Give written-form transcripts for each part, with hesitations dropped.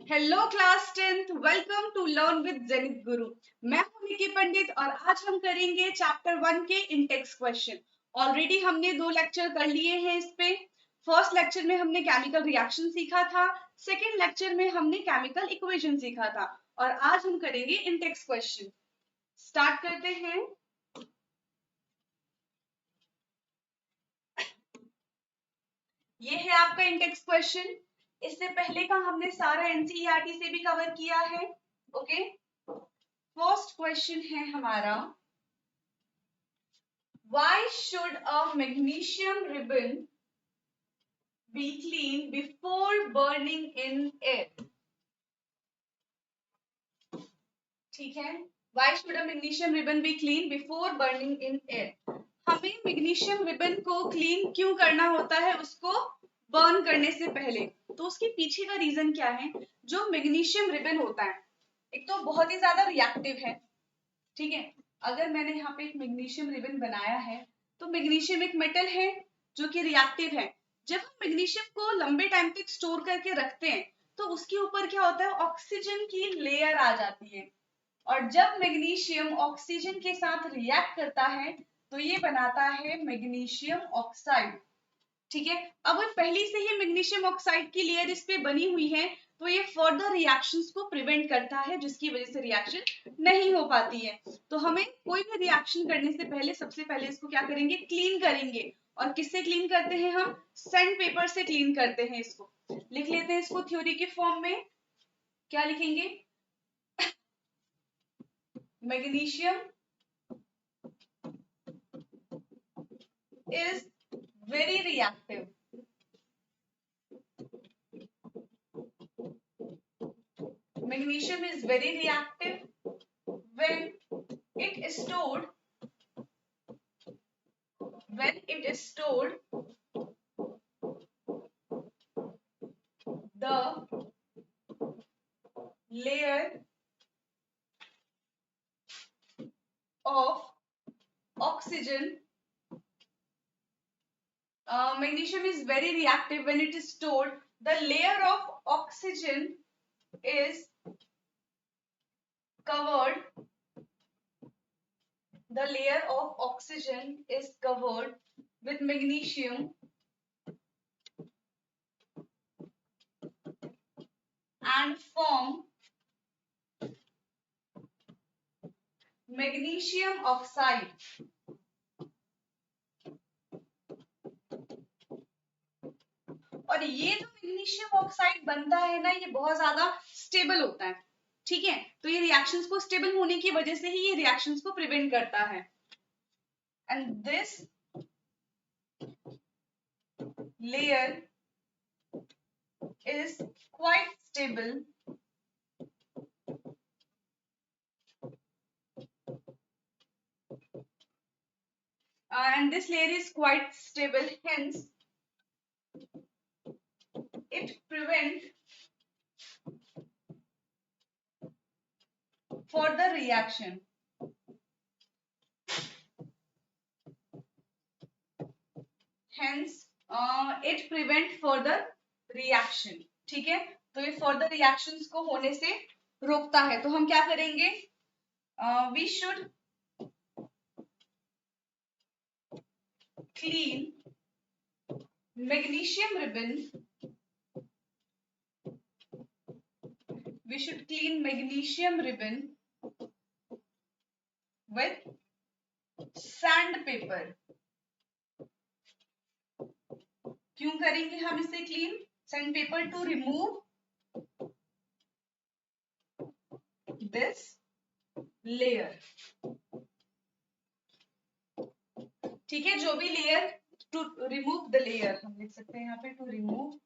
Hello class 10th, welcome to learn with Jenit Guru. मैं हूं निकी पंडित और आज हम करेंगे चैप्टर 1 के इंटेक्स क्वेश्चन। ऑलरेडी हमने 2 लेक्चर कर लिए हैं इस पे। फर्स्ट लेक्चर में हमने केमिकल रिएक्शन सीखा था, सेकेंड लेक्चर में हमने केमिकल इक्वेशन सीखा था और आज हम करेंगे इंटेक्स क्वेश्चन। स्टार्ट करते हैं। ये है आपका इंडेक्स क्वेश्चन। इससे पहले का हमने सारा एनसीईआरटी से भी कवर किया है। ओके, फर्स्ट क्वेश्चन है हमारा, why should a magnesium ribbon be cleaned before burning in air? ठीक है, why should a magnesium ribbon be cleaned before burning in air? हमें मैग्नीशियम रिबन को क्लीन क्यों करना होता है उसको बर्न करने से पहले? तो उसके पीछे का रीजन क्या है? जो मैग्नीशियम रिबन होता है एक तो बहुत ही ज्यादा रिएक्टिव है। ठीक है, अगर मैंने यहाँ पे एक मैग्नीशियम रिबन बनाया है तो मैग्नीशियम एक मेटल है जो कि रिएक्टिव है। जब हम मैग्नीशियम को लंबे टाइम तक स्टोर करके रखते हैं तो उसके ऊपर क्या होता है, ऑक्सीजन की लेयर आ जाती है और जब मैग्नीशियम ऑक्सीजन के साथ रिएक्ट करता है तो ये बनाता है मैग्नीशियम ऑक्साइड। ठीक है, अगर पहले से ही मैग्नीशियम ऑक्साइड की लेयर इस पे बनी हुई है तो ये फर्दर रिएक्शंस को प्रिवेंट करता है जिसकी वजह से रिएक्शन नहीं हो पाती है। तो हमें कोई भी रिएक्शन करने से पहले सबसे पहले इसको क्या करेंगे, क्लीन करेंगे। और किससे क्लीन करते हैं हम? सैंड पेपर से क्लीन करते हैं। इसको लिख लेते हैं, इसको थ्योरी के फॉर्म में क्या लिखेंगे? Magnesium is very reactive. Magnesium is very reactive when it is stored the layer of oxygen. Magnesium is very reactive when it is stored. The layer of oxygen is covered. The layer of oxygen is covered with magnesium and form magnesium oxide. और ये जो magnesium oxide बनता है ना, ये बहुत ज्यादा stable होता है। ठीक है, तो ये रिएक्शंस को स्टेबल होने की वजह से ही ये रिएक्शंस को प्रिवेंट करता है। And this layer is quite stable and this layer is quite stable, hence it prevents further reaction. Hence it prevent further reaction. ठीक है, तो ये further reactions को होने से रोकता है। तो हम क्या करेंगे? We should clean magnesium ribbon. We should clean magnesium ribbon with sandpaper. क्यों करेंगे हम इसे clean? Sandpaper to remove this layer. ठीक है, जो भी layer, to remove the layer हम लिख सकते हैं यहाँ पे, टू रिमूव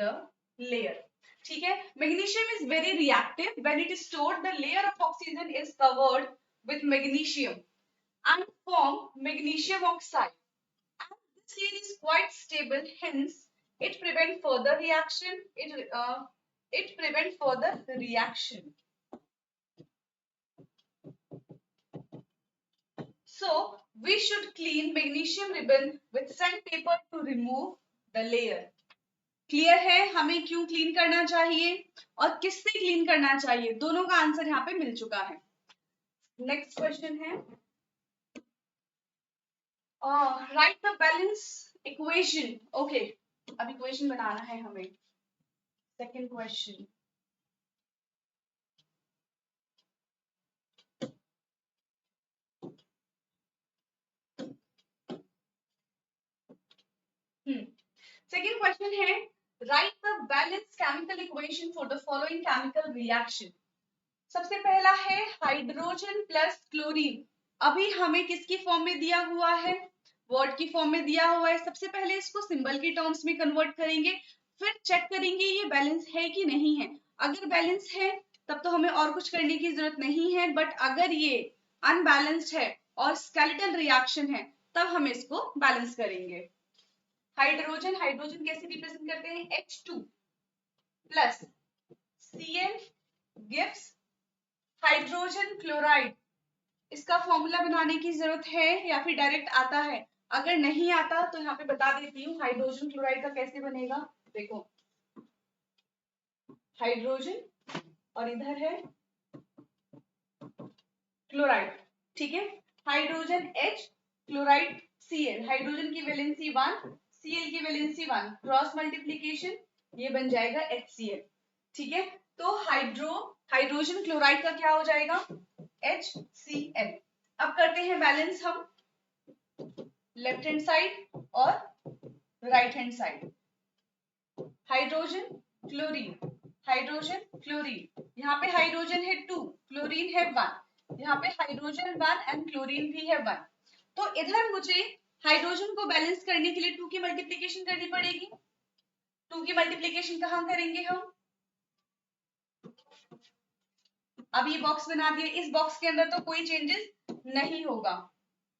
द लेयर। ठीक है, magnesium is very reactive when it is stored the layer of oxygen is covered with magnesium and form magnesium oxide and this layer is quite stable, hence it prevent further reaction. It prevent further reaction. So we should clean magnesium ribbon with sandpaper to remove the layer. Clear है? हमें क्यों clean करना चाहिए और किससे clean करना चाहिए, दोनों का आंसर यहाँ पे मिल चुका है। नेक्स्ट क्वेश्चन है right the balance equation. Okay, अब इक्वेशन बनाना है हमें। सेकंड क्वेश्चन, सेकंड क्वेश्चन है right the balance chemical equation for the following chemical reaction. सबसे पहला है हाइड्रोजन प्लस क्लोरीन। अभी हमें किसकी फॉर्म में दिया हुआ है, वर्ड की फॉर्म में दिया हुआ है। सबसे पहले इसको सिंबल की टर्म्स में कन्वर्ट करेंगे, फिर चेक करेंगे ये बैलेंस है कि नहीं है। अगर बैलेंस है तब तो हमें और कुछ करने की जरूरत नहीं है, बट अगर ये अनबैलेंस्ड है और स्केलेटल रिएक्शन है तब हम इसको बैलेंस करेंगे। हाइड्रोजन, हाइड्रोजन कैसे रिप्रेजेंट करते हैं, H2 plus Cl gives hydrogen chloride. इसका फॉर्मूला बनाने की जरूरत है या फिर डायरेक्ट आता है? अगर नहीं आता तो यहाँ पे बता देती हूँ हाइड्रोजन क्लोराइड का कैसे बनेगा। देखो, हाइड्रोजन और इधर है क्लोराइड, ठीक है। Hydrogen H, chloride Cl। Hydrogen की वैलेंसी 1, Cl की वैलेंसी 1, क्रॉस मल्टीप्लीकेशन ये बन जाएगा HCl, ठीक है। तो हाइड्रोजन क्लोराइड का क्या हो जाएगा, HCl। अब करते हैं बैलेंस हम लेफ्ट हैंड साइड और right hand side. Hydrogen chlorine, hydrogen chlorine, यहाँ पे हाइड्रोजन है 2, क्लोरीन है 1, यहाँ पे हाइड्रोजन 1 एंड क्लोरीन भी है 1। तो इधर मुझे हाइड्रोजन को बैलेंस करने के लिए 2 की मल्टीप्लीकेशन करनी पड़ेगी। 2 की मल्टीप्लीकेशन कहाँ करेंगे हम, अब ये बॉक्स बना दिए, इस बॉक्स के अंदर तो कोई चेंजेस नहीं होगा।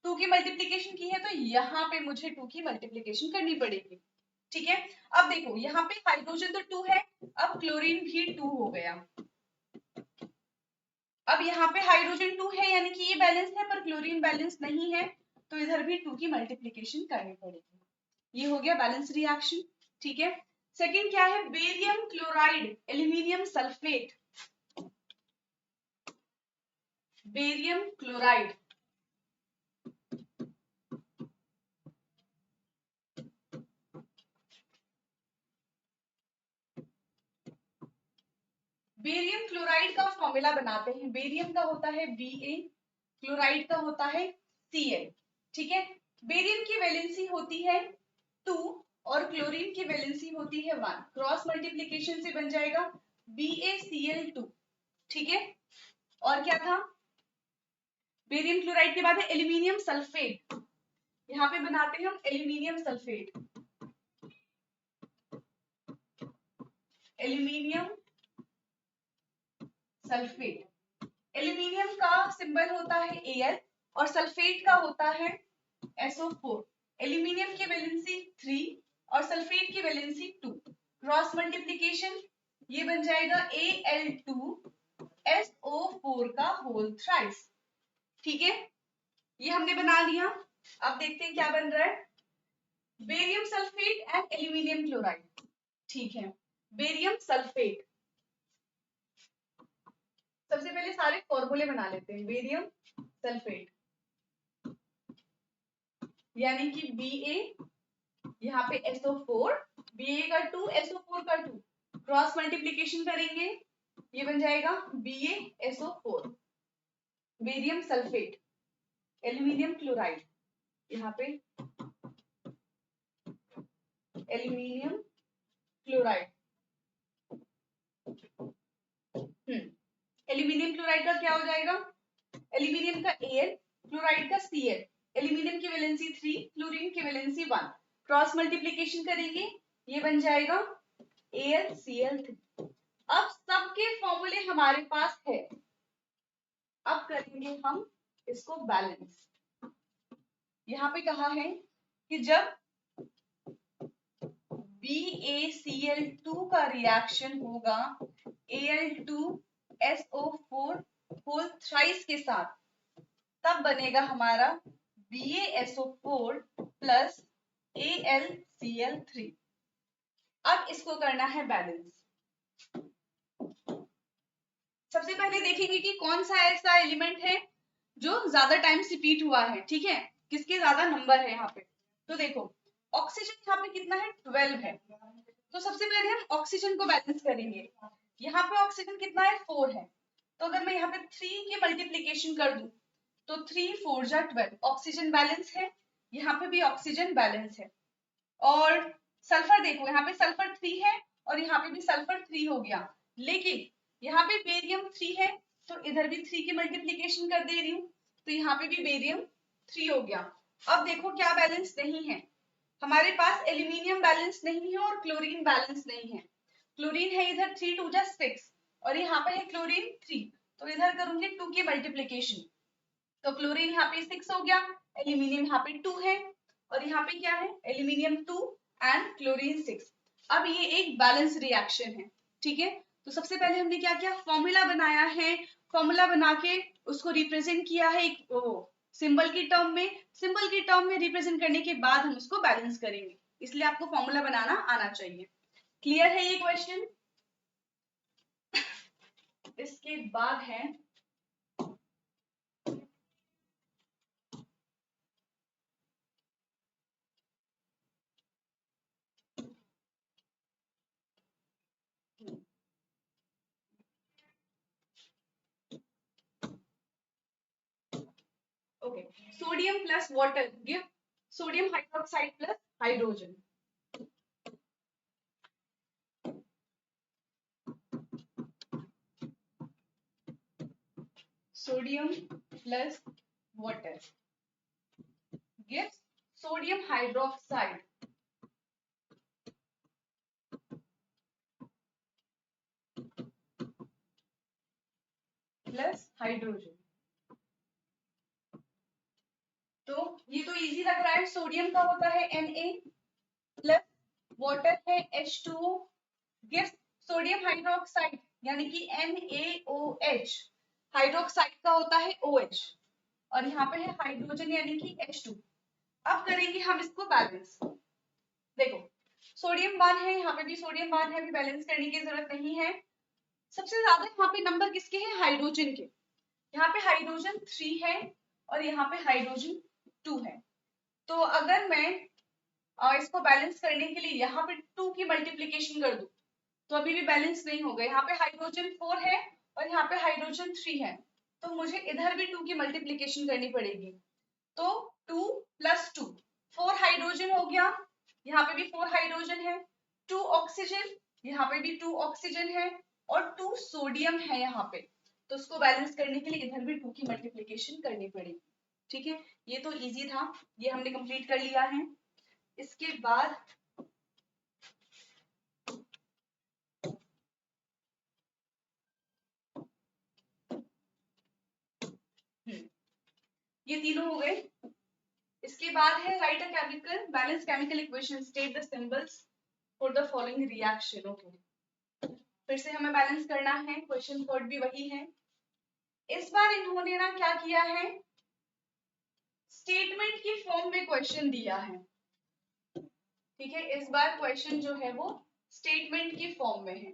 2 की मल्टीप्लीकेशन की है तो यहाँ पे मुझे 2 की मल्टीप्लीकेशन करनी पड़ेगी, ठीक है। अब देखो यहाँ पे हाइड्रोजन तो 2 है, अब क्लोरीन भी 2 हो गया। अब यहाँ पे हाइड्रोजन 2 है यानी कि ये बैलेंस है, पर क्लोरीन बैलेंस नहीं है, तो इधर भी 2 की मल्टीप्लीकेशन करनी पड़ेगी। ये हो गया बैलेंस रिएक्शन, ठीक है। सेकंड क्या है, barium chloride aluminium sulphate. Barium chloride, barium chloride का फॉर्मूला बनाते हैं। बेरियम का होता है Ba, क्लोराइड का होता है Cl, ठीक है। बेरियम की वैलेंसी होती है 2 और क्लोरीन की वैलेंसी होती है 1, क्रॉस मल्टीप्लीकेशन से बन जाएगा BaCl2, ठीक है। और क्या था, बेरियम क्लोराइड के बाद है एल्यूमिनियम सल्फेट। यहाँ पे बनाते हैं हम aluminium sulphate, aluminium sulphate. Aluminium का सिंबल होता है Al और सल्फेट का होता है SO4। एल्यूमिनियम की वैलेंसी 3 और सल्फेट की वैलेंसी 2, क्रॉस मल्टीप्लीकेशन ये बन जाएगा Al2SO4 का होल थ्राइस, ठीक है। ये हमने बना लिया। अब देखते हैं क्या बन रहा है, barium sulphate and aluminium chloride, ठीक है। बेरियम सल्फेट, सबसे पहले सारे फॉर्मूले बना लेते हैं। बेरियम सल्फेट यानी कि Ba, यहाँ पे SO4, Ba का 2, SO4 का 2, क्रॉस मल्टीप्लीकेशन करेंगे ये बन जाएगा BaSO4। Barium sulphate, aluminium chloride, यहाँ पे एल्यूमिनियम क्लोराइड। एल्यूमिनियम क्लोराइड का क्या हो जाएगा, एल्यूमिनियम का Al, क्लोराइड का Cl। एल्यूमिनियम की वैलेंसी 3, क्लोरीन की वैलेंसी 1, क्रॉस मल्टीप्लीकेशन करेंगे ये बन जाएगा AlCl3। अब सबके फॉर्मूले हमारे पास है, अब करेंगे हम इसको बैलेंस। यहाँ पे कहा है कि जब BaCl2 का रिएक्शन होगा Al2SO4 होल थ्राइस के साथ, तब बनेगा हमारा BaSO4 प्लस AlCl3। अब इसको करना है बैलेंस। सबसे पहले देखेंगे कि कौन सा ऐसा एलिमेंट है जो ज्यादा टाइम्स रिपीट हुआ है, ठीक है, किसके ज्यादा नंबर है यहाँ पे। तो देखो ऑक्सीजन यहाँ पे कितना है, 12 है। तो सबसे पहले हम ऑक्सीजन को बैलेंस करेंगे। यहाँ पे ऑक्सीजन कितना है, 4 है। तो अगर मैं यहाँ पे 3 की मल्टीप्लीकेशन कर दूं तो 3 4 जा 12, ऑक्सीजन बैलेंस है, यहाँ पे भी ऑक्सीजन बैलेंस है। और सल्फर देखो, यहाँ पे सल्फर 3 है और यहाँ पे भी सल्फर 3 हो गया, लेकिन यहाँ पे बेरियम 3 है तो इधर भी 3 की मल्टीप्लीकेशन कर दे रही हूँ, तो यहाँ पे भी बेरियम 3 हो गया। अब देखो क्या बैलेंस नहीं है, हमारे पास एल्यूमिनियम बैलेंस नहीं है और क्लोरीन बैलेंस नहीं है। क्लोरीन है इधर 3 2 जा 6 और यहाँ पे है क्लोरीन 3, तो इधर करूंगी 2 की मल्टीप्लीकेशन, तो क्लोरीन यहाँ पे 6 हो गया, एल्यूमिनियम यहाँ पे 2 है और यहाँ पे क्या है, एल्यूमिनियम 2 एंड क्लोरीन 6। अब ये एक बैलेंस रिएक्शन है, ठीक है। तो सबसे पहले हमने क्या किया, फॉर्मूला बनाया है, फॉर्मूला बना के उसको रिप्रेजेंट किया है एक सिंबल की टर्म में, सिंबल की टर्म में रिप्रेजेंट करने के बाद हम उसको बैलेंस करेंगे, इसलिए आपको फॉर्मूला बनाना आना चाहिए। क्लियर है ये क्वेश्चन? इसके बाद है okay, sodium plus water give sodium hydroxide plus hydrogen. Sodium plus water gives sodium hydroxide plus hydrogen. तो ये तो इजी लग रहा है, सोडियम का होता है Na प्लस वाटर है H2O गिव्स सोडियम हाइड्रोक्साइड यानी कि NaOH, हाइड्रोक्साइड का होता है OH और यहाँ पे है हाइड्रोजन यानी कि H2। अब करेंगे हम इसको बैलेंस। देखो सोडियम 1 है, यहाँ पे भी सोडियम 1 है, अभी बैलेंस करने की जरूरत नहीं है। सबसे ज्यादा यहाँ पे नंबर किसके हैं, हाइड्रोजन के। यहाँ पे हाइड्रोजन 3 है और यहाँ पे हाइड्रोजन 2 है। तो अगर मैं इसको बैलेंस करने के लिए यहाँ पे 2 की मल्टीप्लीकेशन कर दूं तो अभी भी बैलेंस नहीं होगा। यहाँ पे हाइड्रोजन 4 है और यहाँ पे हाइड्रोजन 3 है, तो मुझे इधर भी 2 की मल्टीप्लीकेशन करनी पड़ेगी। तो 2 + 2 4 हाइड्रोजन हो गया, यहाँ पे भी 4 हाइड्रोजन है, 2 ऑक्सीजन, यहाँ पे भी 2 ऑक्सीजन है और 2 सोडियम है यहाँ पे। तो उसको बैलेंस करने के लिए इधर भी 2 की मल्टीप्लीकेशन करनी पड़ेगी, ठीक है। ये तो इजी था, ये हमने कंप्लीट कर लिया है। इसके बाद ये तीनों हो गए। इसके बाद है right a chemical balance chemical equation, state the symbols for the following reaction. Okay, फिर से हमें बैलेंस करना है, क्वेश्चन कोड भी वही है। इस बार इन्होंने ना क्या किया है, स्टेटमेंट की फॉर्म में क्वेश्चन दिया है, ठीक है। इस बार क्वेश्चन जो है वो स्टेटमेंट की फॉर्म में है।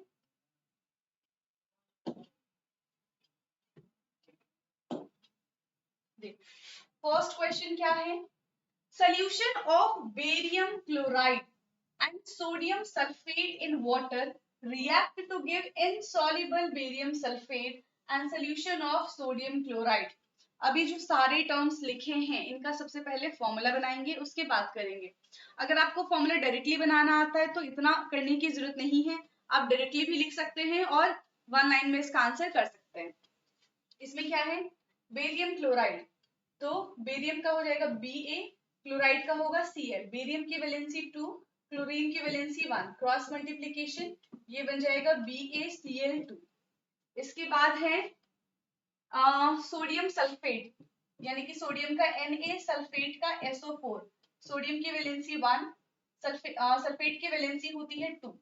फर्स्ट क्वेश्चन क्या है, solution of barium chloride and sodium sulfate in water react to give insoluble barium sulfate and solution of sodium chloride। अभी जो सारे टर्म्स लिखे हैं इनका सबसे पहले फॉर्मूला बनाएंगे, उसके बाद करेंगे। अगर आपको फॉर्मूला डायरेक्टली बनाना आता है तो इतना करने की जरूरत नहीं है, आप डायरेक्टली भी लिख सकते हैं और 1 लाइन में इसका आंसर कर सकते हैं। इसमें क्या है, बेरियम क्लोराइड, तो बेरियम का हो जाएगा Ba, क्लोराइड का होगा Cl, बेरियम की वैलेंसी 2, क्लोरीन की वैलेंसी 1, क्रॉस मल्टीप्लिकेशन ये बन जाएगा BaCl2। इसके बाद है सोडियम सल्फेट यानी कि सोडियम का Na, सल्फेट का SO4, सोडियम की वैलेंसी 1, सल्फेट की वैलेंसी होती है 2,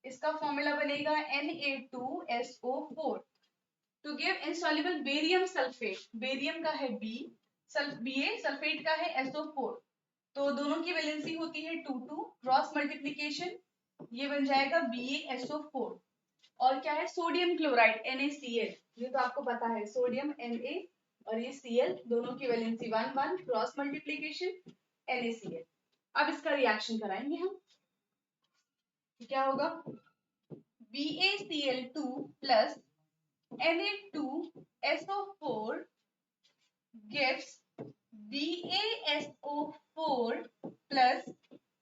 इसका फॉर्मूला बनेगा Na2SO4। To give insoluble barium sulphate, barium का है B, Ba सल्फेट का है SO4, तो दोनों की वैलेंसी होती है 2 2, क्रॉस मल्टीप्लिकेशन ये बन जाएगा BaSO4। और क्या है, सोडियम क्लोराइड NaCl, ये तो आपको पता है, सोडियम Na और ये Cl दोनों की वैलेंसी 1 1, क्रॉस मल्टीप्लीकेशन NaCl। अब इसका रिएक्शन कराएंगे हम, क्या होगा, BaCl2 plus Na2SO4 gives BaSO4 plus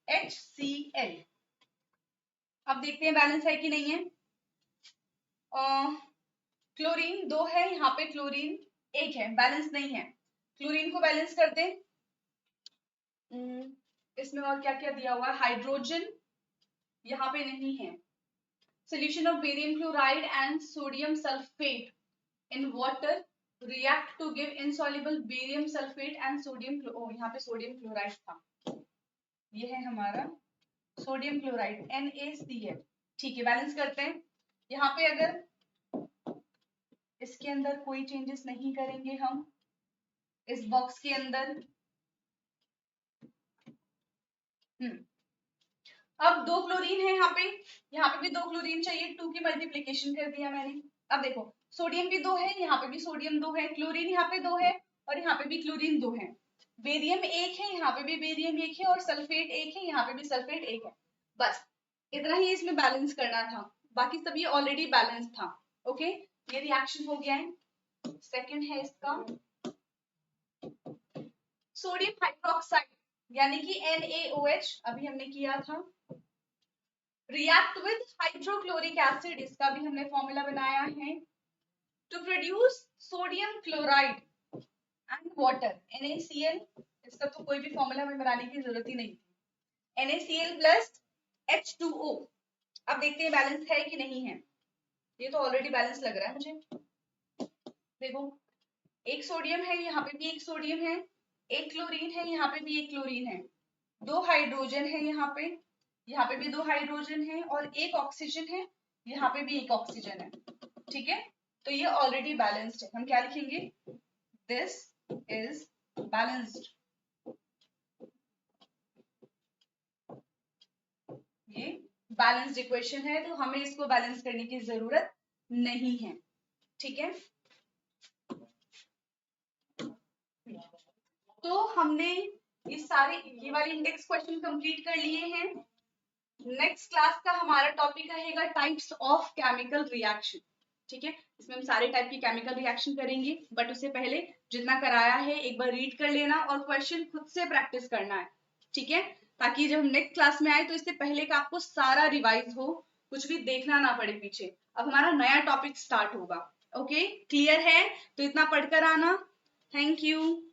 HCl। अब देखते हैं बैलेंस है कि नहीं है। क्लोरीन 2 है, यहाँ पे क्लोरीन 1 है, बैलेंस नहीं है। क्लोरीन को बैलेंस करते हैं। इसमें और क्या क्या दिया हुआ है, हाइड्रोजन यहाँ पे नहीं है। Solution of barium chloride and sodium sulfate in water react to give insoluble barium sulfate and sodium यहाँ पे सोडियम क्लोराइड था, ये है हमारा सोडियम क्लोराइड NaCl। ठीक है, बैलेंस करते हैं। यहाँ पे अगर इसके अंदर कोई चेंजेस नहीं करेंगे हम, इस बॉक्स के अंदर अब 2 क्लोरीन है यहाँ पे भी 2 क्लोरीन चाहिए, 2 की मल्टीप्लीकेशन कर दिया मैंने। अब देखो सोडियम भी 2 है, यहाँ पे भी सोडियम 2 है, क्लोरीन यहाँ पे 2 है और यहाँ पे भी क्लोरीन 2 है, बेरियम 1 है, यहाँ पे भी बेरियम 1 है और सल्फेट 1 है, यहाँ पे भी सल्फेट 1 है। बस इतना ही इसमें बैलेंस करना था, बाकी सब ये ऑलरेडी बैलेंस था। ओके, ये रिएक्शन हो गया है। सेकंड है इसका सोडियम हाइड्रोक्साइड यानी कि NaOH, अभी हमने किया था, रिएक्ट विद हाइड्रोक्लोरिक एसिड, इसका भी हमने फॉर्मूला बनाया है, to produce sodium chloride and water NaCl। इसका तो कोई भी फॉर्मूला हमें बनाने की जरूरत ही नहीं, NaCl प्लस H2O। अब देखते हैं बैलेंस है कि नहीं है, ये तो ऑलरेडी बैलेंस लग रहा है मुझे। देखो एक सोडियम है, यहाँ पे भी एक सोडियम है, एक क्लोरीन है, यहाँ पे भी एक क्लोरीन है, 2 हाइड्रोजन है, यहाँ पे भी 2 हाइड्रोजन है और एक ऑक्सीजन है, यहाँ पे भी एक ऑक्सीजन है। ठीक है, तो ये ऑलरेडी बैलेंस्ड है। हम क्या लिखेंगे, दिस इज बैलेंस्ड। ये बैलेंस्ड इक्वेशन है, तो हमें इसको बैलेंस करने की जरूरत नहीं है। ठीक है, तो हमने ये वाले इंडेक्स क्वेश्चन कंप्लीट कर लिए हैं। नेक्स्ट क्लास का हमारा टॉपिक रहेगा टाइप्स ऑफ केमिकल रिएक्शन। ठीक है, इसमें हम सारे टाइप की केमिकल रिएक्शन करेंगे, बट उससे पहले जितना कराया है एक बार रीड कर लेना और क्वेश्चन खुद से प्रैक्टिस करना है। ठीक है, ताकि जब हम नेक्स्ट क्लास में आए तो इससे पहले का आपको सारा रिवाइज हो, कुछ भी देखना ना पड़े पीछे। अब हमारा नया टॉपिक स्टार्ट होगा। ओके, क्लियर है? तो इतना पढ़कर आना। Thank you.